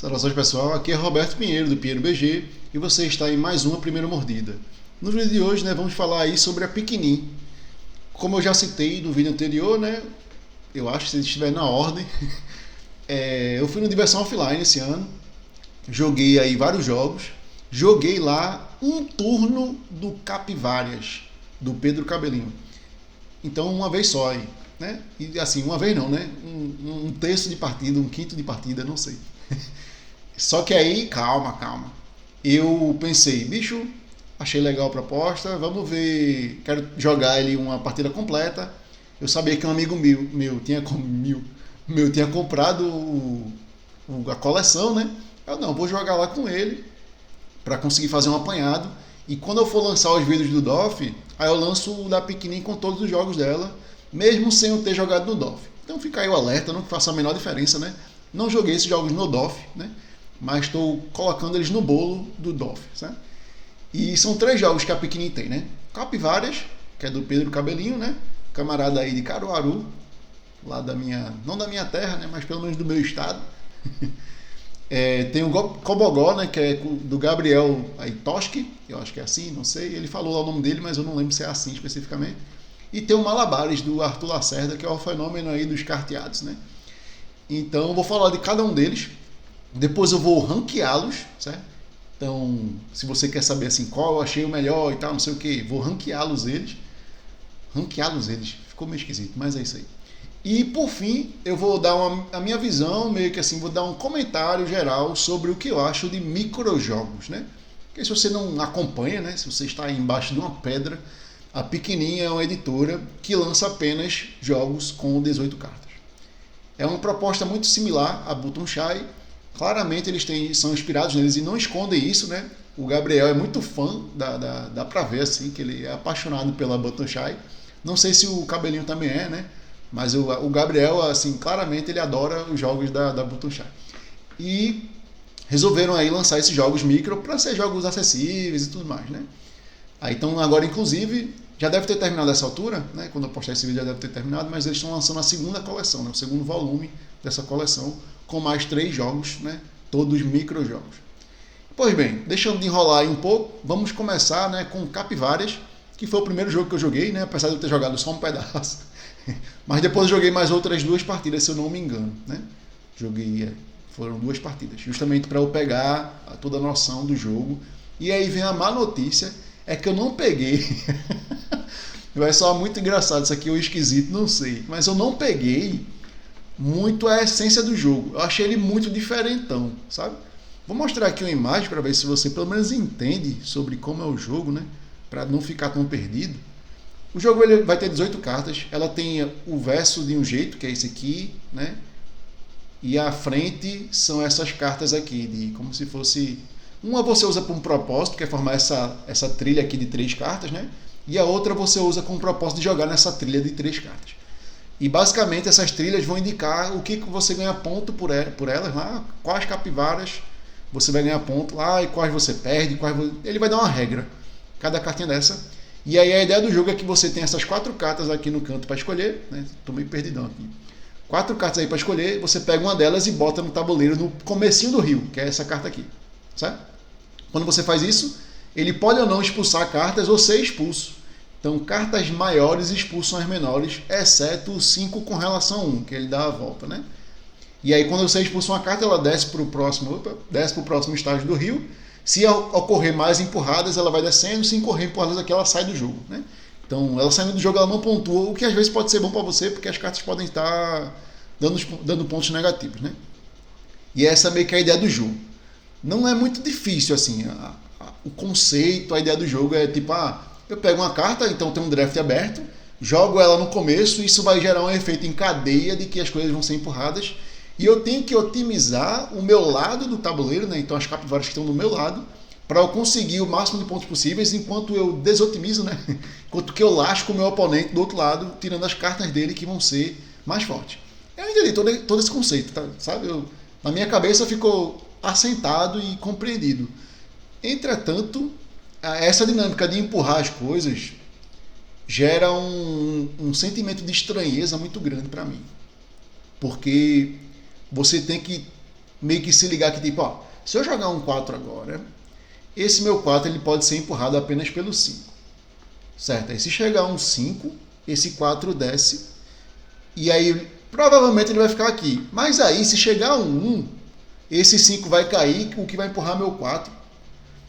Saudações pessoal, aqui é Roberto Pinheiro do Pinheiro BG e você está em mais uma Primeira Mordida. No vídeo de hoje, vamos falar aí sobre a Pikmin. Como eu já citei no vídeo anterior, eu acho que se estiver na ordem, eu fui no Diversão Offline esse ano, joguei aí vários jogos, joguei lá um turno do Capivárias, do Pedro Cabelinho. Então uma vez só aí, E assim, uma vez não, um terço de partida, um quinto de partida, não sei. Só que aí, calma. Eu pensei, bicho, achei legal a proposta, vamos ver, quero jogar ele uma partida completa. Eu sabia que um amigo meu tinha comprado a coleção, Eu não, vou jogar lá com ele para conseguir fazer um apanhado. E quando eu for lançar os vídeos do DOF, aí eu lanço o da Pikmin com todos os jogos dela, mesmo sem eu ter jogado no DOF. Então fica aí o alerta, não faça a menor diferença, Não joguei esses jogos no DOF, mas estou colocando eles no bolo do DOF, certo? E são 3 jogos que a Pikmin tem, Capivárias, que é do Pedro Cabelinho, Camarada aí de Caruaru, lá da minha, não da minha terra, mas pelo menos do meu estado. Tem o Cobogó, que é do Gabriel Toski, eu acho que é assim, não sei. Ele falou lá o nome dele, mas eu não lembro se é assim especificamente. E tem o Malabares, do Arthur Lacerda, que é o fenômeno aí dos carteados, Então eu vou falar de cada um deles. Depois eu vou ranqueá-los, certo? Então, se você quer saber assim, qual eu achei o melhor e tal, não sei o que, vou ranqueá-los eles. Ficou meio esquisito, mas é isso aí. E por fim, eu vou dar a minha visão, meio que assim, vou dar um comentário geral sobre o que eu acho de microjogos, Porque se você não acompanha, se você está aí embaixo de uma pedra, a Pikmin é uma editora que lança apenas jogos com 18 cartas. É uma proposta muito similar à Button Shy. Claramente eles são inspirados neles e não escondem isso, O Gabriel é muito fã, dá pra ver assim, que ele é apaixonado pela Button Shy. Não sei se o Cabelinho também é, Mas o Gabriel, assim, claramente ele adora os jogos da Button Shy. E resolveram aí lançar esses jogos micro para ser jogos acessíveis e tudo mais, Aí então agora, inclusive, já deve ter terminado essa altura, Quando eu postar esse vídeo já deve ter terminado, mas eles estão lançando a segunda coleção, o segundo volume dessa coleção, com mais 3 jogos, Todos microjogos. Pois bem, deixando de enrolar aí um pouco, vamos começar, com Capivárias, que foi o primeiro jogo que eu joguei, Apesar de eu ter jogado só um pedaço. Mas depois eu joguei mais outras 2 partidas, se eu não me engano, foram 2 partidas, justamente para eu pegar toda a noção do jogo. E aí vem a má notícia, é que eu não peguei. Vai soar muito engraçado isso aqui, ou esquisito, não sei. Mas eu não peguei muito a essência do jogo. Eu achei ele muito diferentão, sabe? Vou mostrar aqui uma imagem para ver se você pelo menos entende sobre como é o jogo, Para não ficar tão perdido. O jogo ele vai ter 18 cartas. Ela tem o verso de um jeito, que é esse aqui, E a frente são essas cartas aqui, de como se fosse... Uma você usa para um propósito, que é formar essa trilha aqui de 3 cartas, E a outra você usa com o propósito de jogar nessa trilha de 3 cartas. E basicamente essas trilhas vão indicar o que você ganha ponto por elas, quais capivaras você vai ganhar ponto lá, e quais você perde, ele vai dar uma regra, cada cartinha dessa. E aí a ideia do jogo é que você tem essas 4 cartas aqui no canto para escolher, Tô meio perdidão aqui. 4 cartas aí para escolher, você pega uma delas e bota no tabuleiro no comecinho do rio, que é essa carta aqui, certo? Quando você faz isso, ele pode ou não expulsar cartas ou ser expulso. Então, cartas maiores expulsam as menores, exceto o 5 com relação a 1, que ele dá a volta, E aí, quando você expulsa uma carta, ela desce para o próximo estágio do rio. Se ocorrer mais empurradas, ela vai descendo. Se ocorrer empurradas aqui, ela sai do jogo, Então, ela saindo do jogo, ela não pontua, o que às vezes pode ser bom para você, porque as cartas podem estar dando pontos negativos, E essa é meio que a ideia do jogo. Não é muito difícil, assim, o conceito, a ideia do jogo é tipo, eu pego uma carta, então tem um draft aberto, jogo ela no começo, isso vai gerar um efeito em cadeia de que as coisas vão ser empurradas, e eu tenho que otimizar o meu lado do tabuleiro, Então as capivaras que estão do meu lado, para eu conseguir o máximo de pontos possíveis, enquanto eu desotimizo, Enquanto que eu lasco o meu oponente do outro lado, tirando as cartas dele que vão ser mais fortes. Eu entendi todo esse conceito, tá? Sabe? Na minha cabeça ficou assentado e compreendido. Entretanto, essa dinâmica de empurrar as coisas gera um sentimento de estranheza muito grande para mim. Porque você tem que meio que se ligar que tipo, ó, se eu jogar um 4 agora, esse meu 4 ele pode ser empurrado apenas pelo 5. Certo? Aí se chegar um 5, esse 4 desce e aí provavelmente ele vai ficar aqui. Mas aí se chegar um 1, esse 5 vai cair, o que vai empurrar meu 4.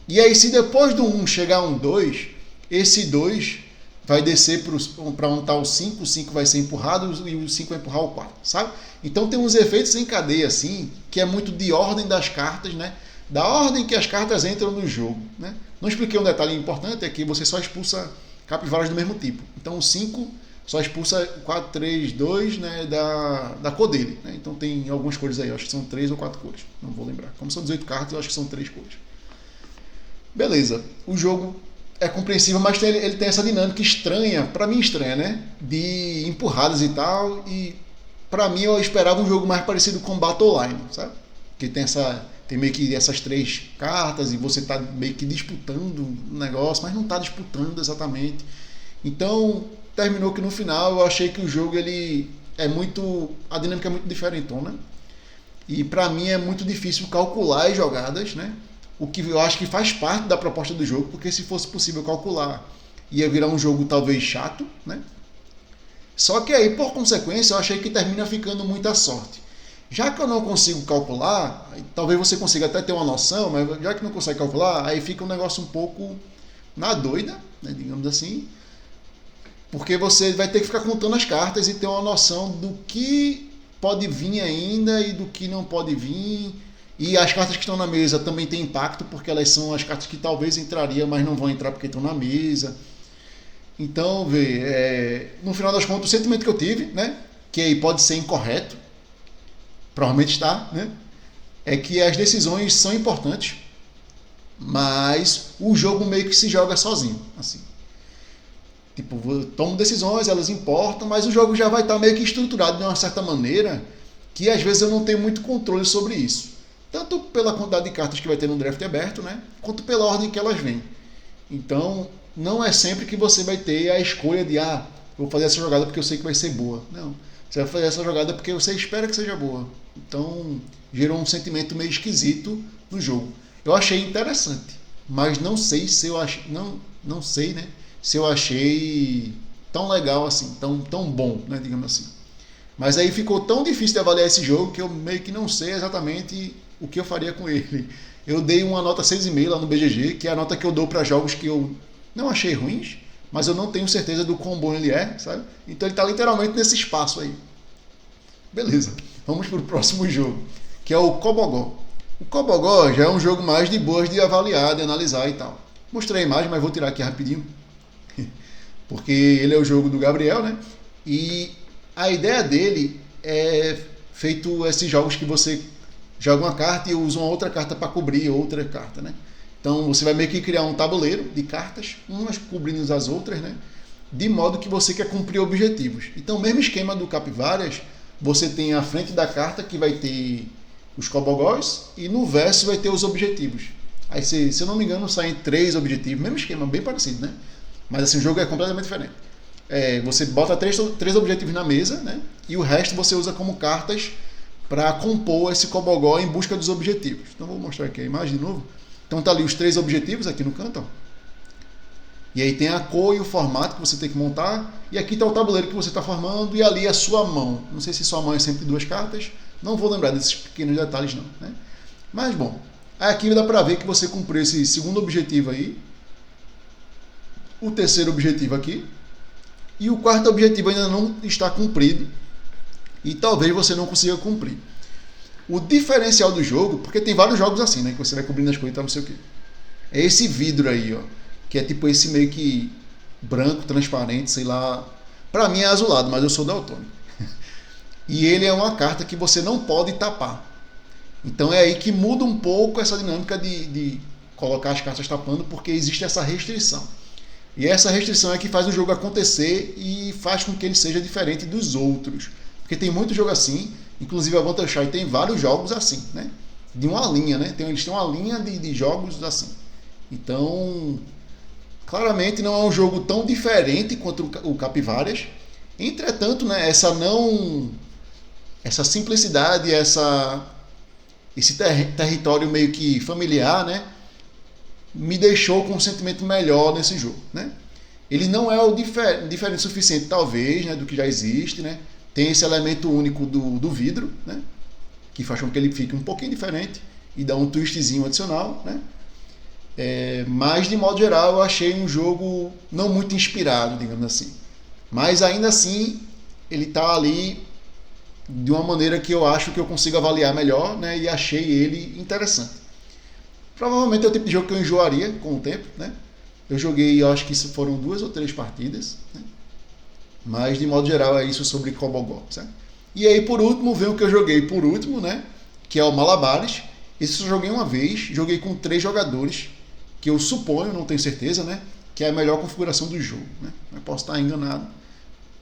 E aí se depois do 1 chegar um 2, esse 2 vai descer para onde está o 5 vai ser empurrado e o 5 vai empurrar o 4, sabe? Então tem uns efeitos em cadeia assim, que é muito de ordem das cartas, né? Da ordem que as cartas entram no jogo, né? Não expliquei um detalhe importante, é que você só expulsa capivaras do mesmo tipo. Então o 5 só expulsa 4, 3, 2, né, da cor dele, né? Então tem algumas cores aí, acho que são 3 ou 4 cores, não vou lembrar. Como são 18 cartas, eu acho que são 3 cores. Beleza, o jogo é compreensível, mas ele tem essa dinâmica estranha, pra mim estranha, né? De empurradas e tal, e pra mim eu esperava um jogo mais parecido com Battle Line, sabe? Que tem meio que essas 3 cartas e você tá meio que disputando o negócio, mas não tá disputando exatamente. Então, terminou que no final eu achei que o jogo a dinâmica é muito diferentona. E pra mim é muito difícil calcular as jogadas, né? O que eu acho que faz parte da proposta do jogo, porque se fosse possível calcular, ia virar um jogo talvez chato, né? Só que aí, por consequência, eu achei que termina ficando muita sorte. Já que eu não consigo calcular, talvez você consiga até ter uma noção, mas já que não consegue calcular, aí fica um negócio um pouco na doida, né, digamos assim, porque você vai ter que ficar contando as cartas e ter uma noção do que pode vir ainda e do que não pode vir. E as cartas que estão na mesa também têm impacto, porque elas são as cartas que talvez entrariam, mas não vão entrar porque estão na mesa. Então, no final das contas, o sentimento que eu tive, né, que aí pode ser incorreto, provavelmente está, né, é que as decisões são importantes, mas o jogo meio que se joga sozinho, assim. Tipo, eu tomo decisões, elas importam, mas o jogo já vai estar meio que estruturado de uma certa maneira que às vezes eu não tenho muito controle sobre isso. Tanto pela quantidade de cartas que vai ter no draft aberto, né, quanto pela ordem que elas vêm. Então, não é sempre que você vai ter a escolha de vou fazer essa jogada porque eu sei que vai ser boa. Não, você vai fazer essa jogada porque você espera que seja boa. Então, gerou um sentimento meio esquisito no jogo. Eu achei interessante, mas não sei se eu achei, não sei, né, se eu achei tão legal assim, tão bom, né, digamos assim. Mas aí ficou tão difícil de avaliar esse jogo que eu meio que não sei exatamente o que eu faria com ele. Eu dei uma nota 6,5 lá no BGG, que é a nota que eu dou para jogos que eu não achei ruins, mas eu não tenho certeza do quão bom ele é, sabe? Então ele está literalmente nesse espaço aí. Beleza, vamos para o próximo jogo, que é o Cobogó. O Cobogó já é um jogo mais de boas de avaliar, de analisar e tal. Mostrei a imagem, mas vou tirar aqui rapidinho, porque ele é o jogo do Gabriel, né? E a ideia dele é feito esses jogos que você joga uma carta e usa uma outra carta para cobrir outra carta, né? Então você vai meio que criar um tabuleiro de cartas, umas cobrindo as outras, né? De modo que você quer cumprir objetivos. Então, mesmo esquema do Capivárias, você tem a frente da carta que vai ter os Cobogós e no verso vai ter os objetivos. Aí, se eu não me engano, saem 3 objetivos, mesmo esquema, bem parecido, né? Mas assim, o jogo é completamente diferente. Você bota três objetivos na mesa, né? E o resto você usa como cartas para compor esse Cobogó em busca dos objetivos. Então vou mostrar aqui a imagem de novo. Então tá ali os 3 objetivos aqui no canto, ó. E aí tem a cor e o formato que você tem que montar. E aqui está o tabuleiro que você está formando. E ali a sua mão. Não sei se sua mão é sempre 2 cartas. Não vou lembrar desses pequenos detalhes não, né? Mas bom, aqui dá para ver que você cumpriu esse segundo objetivo aí. O terceiro objetivo aqui. E o quarto objetivo ainda não está cumprido. E talvez você não consiga cumprir. O diferencial do jogo, porque tem vários jogos assim, né? Que você vai cobrindo as coisas e tal, não sei o quê. É esse vidro aí, ó. Que é tipo esse meio que branco, transparente, sei lá. Pra mim é azulado, mas eu sou daltônico. E ele é uma carta que você não pode tapar. Então é aí que muda um pouco essa dinâmica de colocar as cartas tapando, porque existe essa restrição. E essa restrição é que faz o jogo acontecer e faz com que ele seja diferente dos outros. Porque tem muito jogo assim, inclusive a Vantage tem vários jogos assim, né? De uma linha, né? Eles têm uma linha de jogos assim. Então, claramente não é um jogo tão diferente quanto o Capivárias. Entretanto, né, essa simplicidade, essa esse território meio que familiar, né, me deixou com um sentimento melhor nesse jogo, né? Ele não é o diferente o suficiente, talvez, né, do que já existe, né? Tem esse elemento único do vidro, né, que faz com que ele fique um pouquinho diferente e dá um twistzinho adicional, né? Mas, de modo geral, eu achei um jogo não muito inspirado, digamos assim. Mas, ainda assim, ele está ali de uma maneira que eu acho que eu consigo avaliar melhor, né? E achei ele interessante. Provavelmente é o tipo de jogo que eu enjoaria com o tempo, né? Eu joguei, eu acho que isso foram 2 ou 3 partidas, né? Mas, de modo geral, é isso sobre Cobogó, certo? E aí, por último, vem o que eu joguei por último, né? Que é o Malabares. Esse eu joguei uma vez, joguei com 3 jogadores, que eu suponho, não tenho certeza, né? Que é a melhor configuração do jogo, né? Eu posso estar enganado,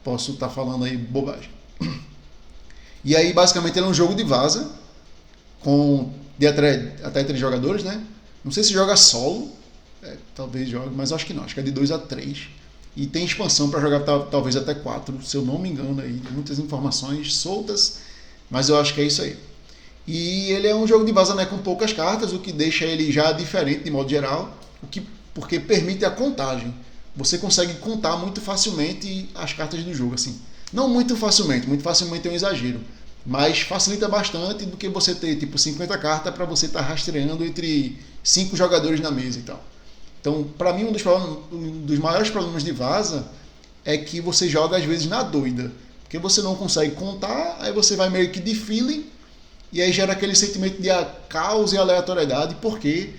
posso estar falando aí bobagem. E aí, basicamente, ele é um jogo de vaza, com de até 3 jogadores, né? Não sei se joga solo, talvez jogue, mas acho que não, acho que é de 2 a 3. E tem expansão para jogar talvez até 4, se eu não me engano aí, muitas informações soltas, mas eu acho que é isso aí. E ele é um jogo de vaza, né, com poucas cartas, o que deixa ele já diferente de modo geral, porque permite a contagem. Você consegue contar muito facilmente as cartas do jogo, assim. Não muito facilmente é um exagero, mas facilita bastante do que você ter tipo 50 cartas para você estar rastreando entre 5 jogadores na mesa e tal. Então, para mim, um dos maiores problemas de vaza é que você joga às vezes na doida, porque você não consegue contar, aí você vai meio que de feeling, e aí gera aquele sentimento de caos e aleatoriedade, porque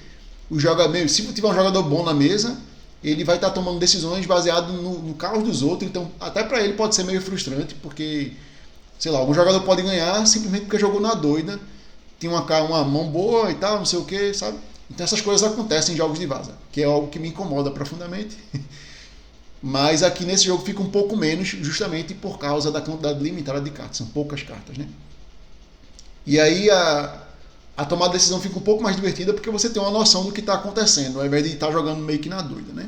se tiver um jogador bom na mesa, ele vai estar tomando decisões baseado no caos dos outros, então até para ele pode ser meio frustrante, porque, sei lá, algum jogador pode ganhar simplesmente porque jogou na doida, tem uma mão boa e tal, não sei o que, sabe? Então essas coisas acontecem em jogos de vaza, que é algo que me incomoda profundamente. Mas aqui nesse jogo fica um pouco menos, justamente por causa da quantidade limitada de cartas, são poucas cartas, né? E aí a tomada de decisão fica um pouco mais divertida porque você tem uma noção do que está acontecendo, ao invés de estar jogando meio que na doida, né?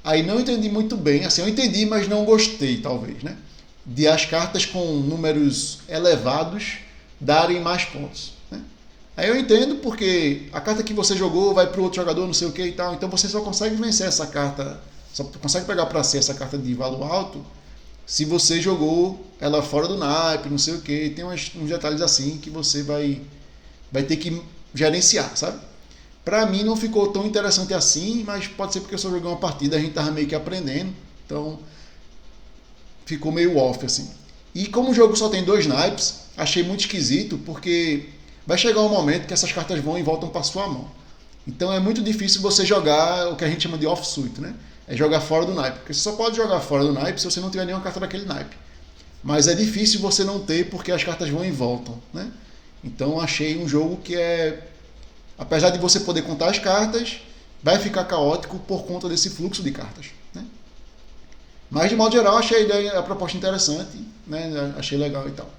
Aí não entendi muito bem, assim, eu entendi, mas não gostei, talvez, né? De as cartas com números elevados darem mais pontos, né? Aí eu entendo porque a carta que você jogou vai para o outro jogador, não sei o que e tal, então você só consegue vencer essa carta, só consegue pegar para si essa carta de valor alto se você jogou ela fora do naipe, não sei o que, tem uns detalhes assim que você vai ter que gerenciar, sabe? Pra mim não ficou tão interessante assim, mas pode ser porque eu só joguei uma partida, a gente tava meio que aprendendo, então ficou meio off assim. E como o jogo só tem 2 naipes, achei muito esquisito, porque vai chegar um momento que essas cartas vão e voltam para sua mão. Então é muito difícil você jogar o que a gente chama de off-suit, né? É jogar fora do naipe, porque você só pode jogar fora do naipe se você não tiver nenhuma carta daquele naipe. Mas é difícil você não ter porque as cartas vão e voltam, né? Então achei um jogo que apesar de você poder contar as cartas, vai ficar caótico por conta desse fluxo de cartas, né? Mas de modo geral achei a proposta interessante, né? Achei legal e tal.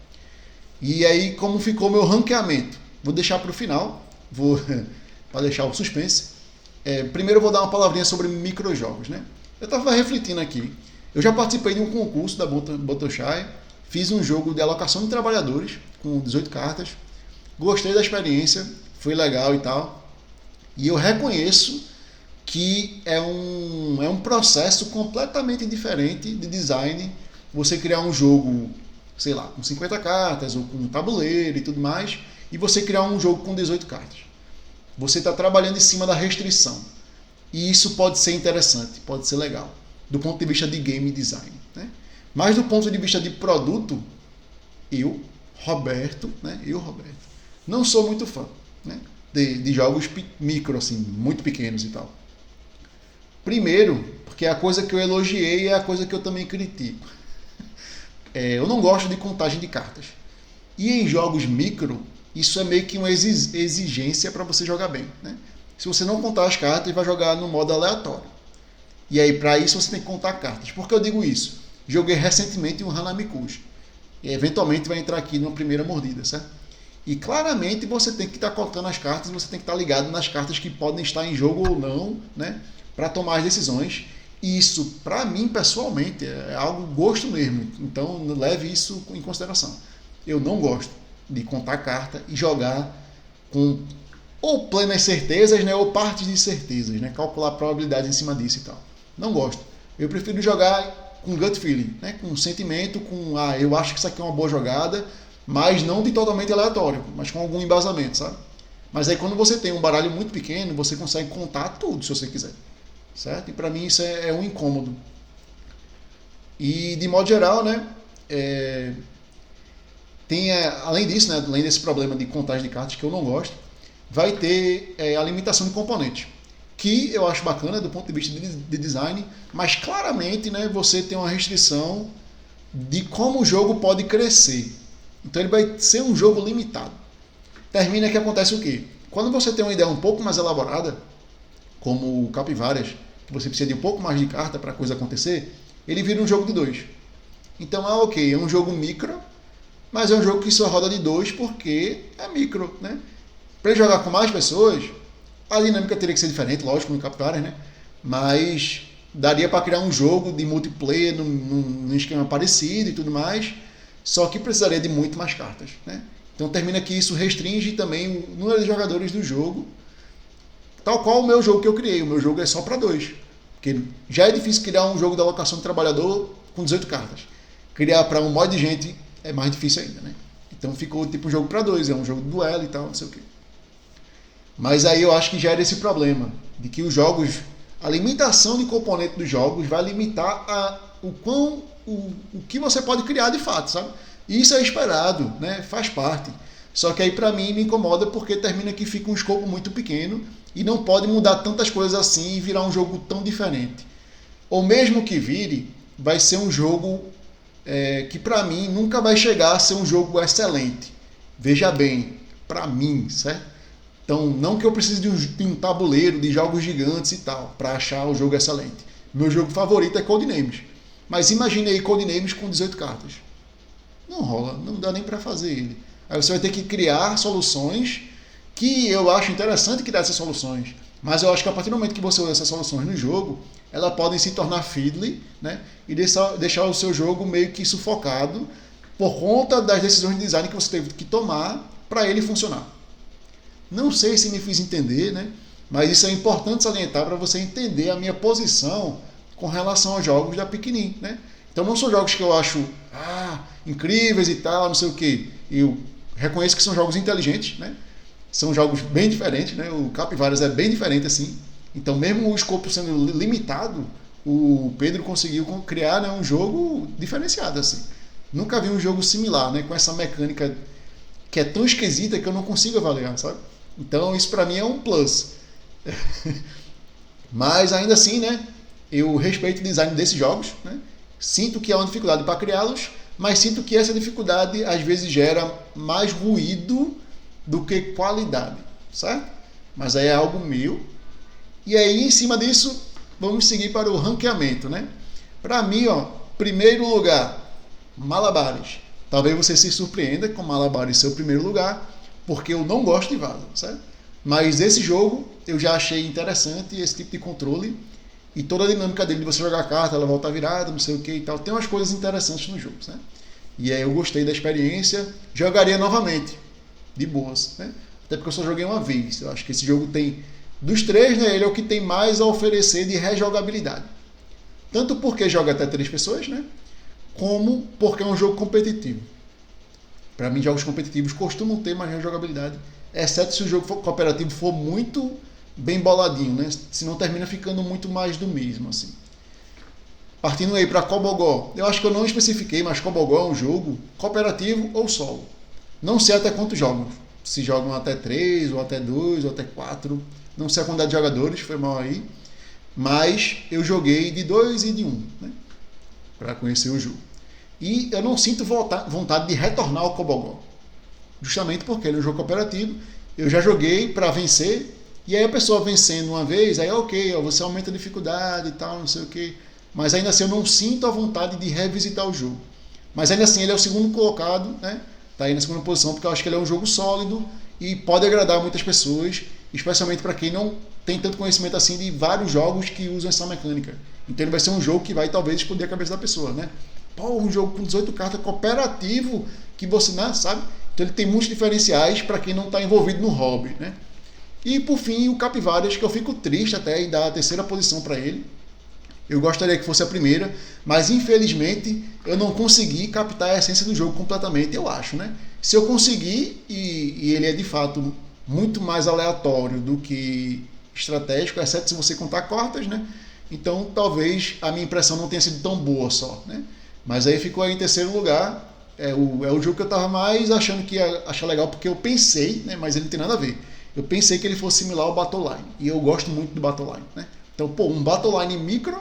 E aí como ficou meu ranqueamento? Vou deixar para o final, para deixar o suspense. Primeiro eu vou dar uma palavrinha sobre microjogos, né? Eu estava refletindo aqui. Eu já participei de um concurso da Botoshai, fiz um jogo de alocação de trabalhadores com 18 cartas, gostei da experiência, foi legal e tal. E eu reconheço que é um processo completamente diferente de design você criar um jogo, sei lá, com 50 cartas ou com um tabuleiro e tudo mais, e você criar um jogo com 18 cartas. Você está trabalhando em cima da restrição. E isso pode ser interessante, pode ser legal, do ponto de vista de game design, né? Mas do ponto de vista de produto, Roberto, não sou muito fã, né, de jogos micro, assim, muito pequenos e tal. Primeiro, porque a coisa que eu elogiei é a coisa que eu também critico. Eu não gosto de contagem de cartas. E em jogos micro, isso é meio que uma exigência para você jogar bem, né? Se você não contar as cartas, vai jogar no modo aleatório. E aí, para isso, você tem que contar cartas. Por que eu digo isso? Joguei recentemente um Hanamikuji. E eventualmente vai entrar aqui numa primeira mordida, certo? E claramente você tem que estar contando as cartas, você tem que estar ligado nas cartas que podem estar em jogo ou não, né? Para tomar as decisões. E isso, para mim, pessoalmente, é algo gosto mesmo. Então, leve isso em consideração. Eu não gosto de contar carta e jogar com ou plenas certezas, né, ou partes de certezas, né, calcular probabilidades em cima disso e tal. Não gosto. Eu prefiro jogar com gut feeling, né, com sentimento, com eu acho que isso aqui é uma boa jogada, mas não de totalmente aleatório, mas com algum embasamento, sabe? Mas aí quando você tem um baralho muito pequeno, você consegue contar tudo se você quiser, certo? E para mim isso é um incômodo. E de modo geral, né, tem, além disso, né, além desse problema de contagem de cartas que eu não gosto, vai ter a limitação de componentes, que eu acho bacana do ponto de vista de design, mas claramente, né, você tem uma restrição de como o jogo pode crescer. Então ele vai ser um jogo limitado. Termina que acontece o quê? Quando você tem uma ideia um pouco mais elaborada, como o Capivaras, que você precisa de um pouco mais de carta para a coisa acontecer, ele vira um jogo de 2. Então ok, é um jogo micro, mas é um jogo que só roda de 2 porque é micro, né? Para ele jogar com mais pessoas, a dinâmica teria que ser diferente, lógico, no Capivaras, né? Mas daria para criar um jogo de multiplayer num esquema parecido e tudo mais, só que precisaria de muito mais cartas, né? Então termina que isso restringe também o número de jogadores do jogo, tal qual o meu jogo que eu criei. O meu jogo é só para 2, porque já é difícil criar um jogo de alocação de trabalhador com 18 cartas. Criar para um monte de gente é mais difícil ainda, né? Então ficou tipo um jogo para 2, é um jogo de duelo e tal, não sei o quê. Mas aí eu acho que gera esse problema de que os jogos, a limitação de componente dos jogos vai limitar o que você pode criar de fato, sabe? E isso é esperado, né? Faz parte. Só que aí para mim me incomoda porque termina que fica um escopo muito pequeno e não pode mudar tantas coisas assim e virar um jogo tão diferente. Ou mesmo que vire, vai ser um jogo que para mim nunca vai chegar a ser um jogo excelente. Veja bem, para mim, certo? Então, não que eu precise de um tabuleiro de jogos gigantes e tal, para achar o jogo excelente. Meu jogo favorito é Codenames. Mas imagine aí Codenames com 18 cartas. Não rola, não dá nem para fazer ele. Aí você vai ter que criar soluções que eu acho interessante criar essas soluções. Mas eu acho que a partir do momento que você usa essas soluções no jogo, elas podem se tornar fiddly, né? E deixar o seu jogo meio que sufocado por conta das decisões de design que você teve que tomar para ele funcionar. Não sei se me fiz entender, né? Mas isso é importante salientar para você entender a minha posição com relação aos jogos da Piknin, né? Então não são jogos que eu acho incríveis e tal, não sei o que. Eu reconheço que são jogos inteligentes, né? São jogos bem diferentes, né? O Capivaras é bem diferente assim. Então mesmo o escopo sendo limitado, o Pedro conseguiu criar, né, um jogo diferenciado assim. Nunca vi um jogo similar, né, com essa mecânica que é tão esquisita que eu não consigo avaliar, sabe? Então isso para mim é um plus. Mas ainda assim, né, eu respeito o design desses jogos, né? Sinto que há uma dificuldade para criá-los, mas sinto que essa dificuldade às vezes gera mais ruído do que qualidade, certo? Mas aí é algo meu. E aí, em cima disso, vamos seguir para o ranqueamento, né? Para mim, primeiro lugar, Malabares. Talvez você se surpreenda com Malabares ser o primeiro lugar, porque eu não gosto de vaza, certo? Mas esse jogo eu já achei interessante, esse tipo de controle, e toda a dinâmica dele de você jogar a carta, ela voltar virada, não sei o que e tal. Tem umas coisas interessantes no jogo, né? E aí eu gostei da experiência, jogaria novamente, de boas, né? Até porque eu só joguei uma vez. Eu acho que esse jogo tem, dos três, né, ele é o que tem mais a oferecer de rejogabilidade. Tanto porque joga até 3 pessoas, né? Como porque é um jogo competitivo. Para mim, jogos competitivos costumam ter mais rejogabilidade, exceto se o jogo cooperativo for muito bem boladinho, né? Senão termina ficando muito mais do mesmo, assim. Partindo aí para Cobogó, eu acho que eu não especifiquei, mas Cobogó é um jogo cooperativo ou solo. Não sei até quantos jogam. Se jogam até 3, ou até 2, ou até 4. Não sei a quantidade de jogadores, foi mal aí. Mas eu joguei de 2 e de 1, né? Para conhecer o jogo. E eu não sinto vontade de retornar ao Cobogó. Justamente porque ele é um jogo cooperativo. Eu já joguei para vencer. E aí a pessoa vencendo uma vez, aí ok, você aumenta a dificuldade e tal, não sei o que. Mas ainda assim eu não sinto a vontade de revisitar o jogo. Mas ainda assim ele é o segundo colocado, né? Tá aí na segunda posição, porque eu acho que ele é um jogo sólido e pode agradar muitas pessoas, especialmente para quem não tem tanto conhecimento assim de vários jogos que usam essa mecânica. Então ele vai ser um jogo que vai talvez explodir a cabeça da pessoa, né? Pô, um jogo com 18 cartas cooperativo que você, né, sabe? Então ele tem muitos diferenciais para quem não está envolvido no hobby, né? E por fim o Capivaras, que eu fico triste até em dar a terceira posição para ele. Eu gostaria que fosse a primeira, mas infelizmente eu não consegui captar a essência do jogo completamente, eu acho, né? Se eu conseguir, e ele é de fato muito mais aleatório do que estratégico, exceto se você contar cartas, né? Então talvez a minha impressão não tenha sido tão boa só, né? Mas aí ficou aí em terceiro lugar. É o jogo que eu estava mais achando que ia achar legal, porque eu pensei, né? Mas ele não tem nada a ver. Eu pensei que ele fosse similar ao Battleline, e eu gosto muito do Battleline, né? Então, pô, um Battleline micro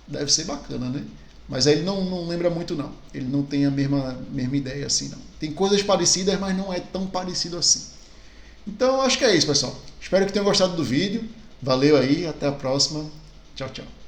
deve ser bacana, né? Mas aí ele não lembra muito, não. Ele não tem a mesma ideia assim, não. Tem coisas parecidas, mas não é tão parecido assim. Então, acho que é isso, pessoal. Espero que tenham gostado do vídeo. Valeu aí, até a próxima. Tchau, tchau.